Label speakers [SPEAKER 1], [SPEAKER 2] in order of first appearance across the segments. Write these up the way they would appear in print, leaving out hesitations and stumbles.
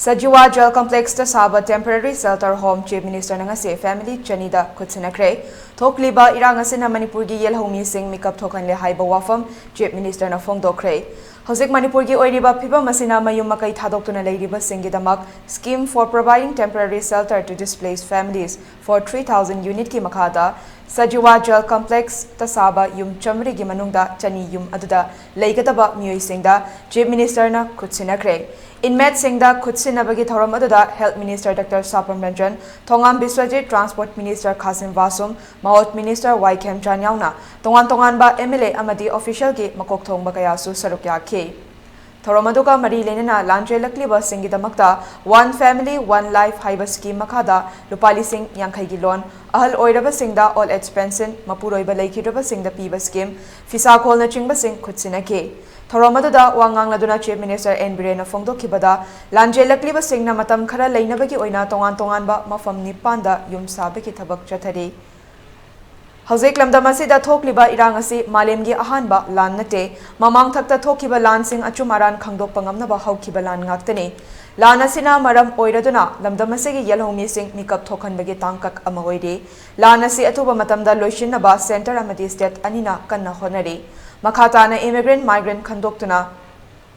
[SPEAKER 1] Sajiwada complex ta saba temporary shelter home chief minister na ngase family chanida khutsinnakhre thokliba irang asina Manipur gi yelhomi sing mikap thokanle haiba wafam chief minister na phongdokre hojik Manipur gi oiriba phibam asina mayum makai thadoktuna leiribasingda damak scheme for providing temporary shelter to displaced families for 3000 unit ki makhada Sajiwada complex ta saba yum chamri gi manungda chani yum aduda leigadaba miyoi singda chief minister na khutsinnakhre Enhancement khutsinnakhre thoram aduda Health Minister Dr. Sapan Thongam Biswajit Transport Minister Khasim Vasum Maut Minister Y. Campta yauna tongan ba MLA amadi official gi makok thongba kayasu saruk yakhi thoram aduga mari lenena landre lakliba singidamakta one family one life haiba scheme makhada lupali sing yankhai gi loan ahal oiraba singda all age pension mapuroiba leikiraba singda piba scheme fisa kholna chingba sing khutsinnakhre Thoramadada wangang laduna chief minister N.BIREN na phongdokhibada lanje lakliba singna matam khara leinabagi oina tongan ba mafam nipanda yum sabaki thabak chathari Hojik lamdam asida thokliba irang asi malemgi ahanba lan nate mamang thakta thokhiba lan sing achumaran khangdokpa ngamnaba hawkhiba lan ngaktani lan asina maram oiraduna lamdam asigi yelhomi sing mikap thokhanbagi tangkak ama oire lan asi athuba matamda loishinnaba center amadi state anina kanna honari Makhatana immigrant migrant khandoktuna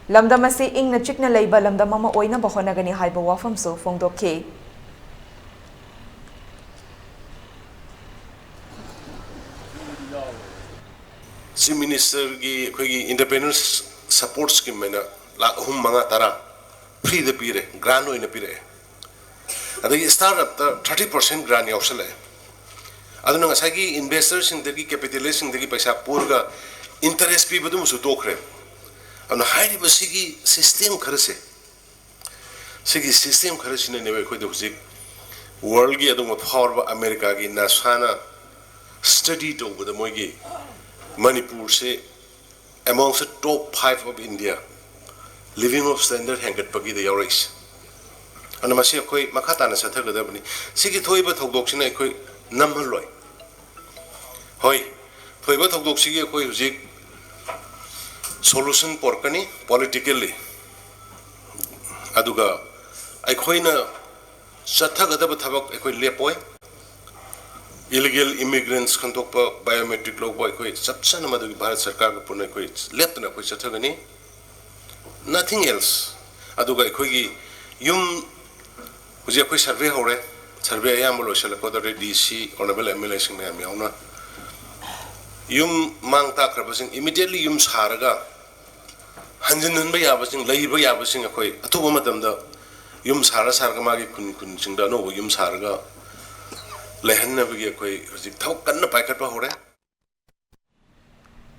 [SPEAKER 1] lamdam asi ingna chikna leiba lamdam ama oina bahonagani haiba wafam so phongdokhe
[SPEAKER 2] Chief Minister gi khoi independence support scheme mena la hum manga tara free the pire grant oina pire adagi startup ta 30% grant yausale aduna ngasagi investors in degi capitalists in degi paisa purga interest people do musu tokre ana hairi basigi system kharase sigi system kharase ne newe khoi de hujik world gi adung power ba America gi nasana study to with the moigi Manipur se amongst the top 5 of India living of standard hangat pagi the yoris ana masi khoi makhata na satha gada bani sigi thoiba thogdok sina khoi namhal loi hoi thoiba thogdok sigi khoi hujik solution porkani politically aduga aikhoina chathagada thabak aikoi lepoi illegal immigrants khandokpa biometric law boy koi chapchana madu bharat sarkar ko punai koi leptuna koi chathagani nothing else aduga aikoi gi yum huje koi survey hore survey ayam lo shala ko DC honorable MLA sing me yauna yum mangta krabasing immediately yum saraga hanjin hanba yabasing leiba yabasing akoi athuba matamda yum sara sarga magi kun singda no yum saraga lehanna bagi akoi hojik thau kanna paikatpa hore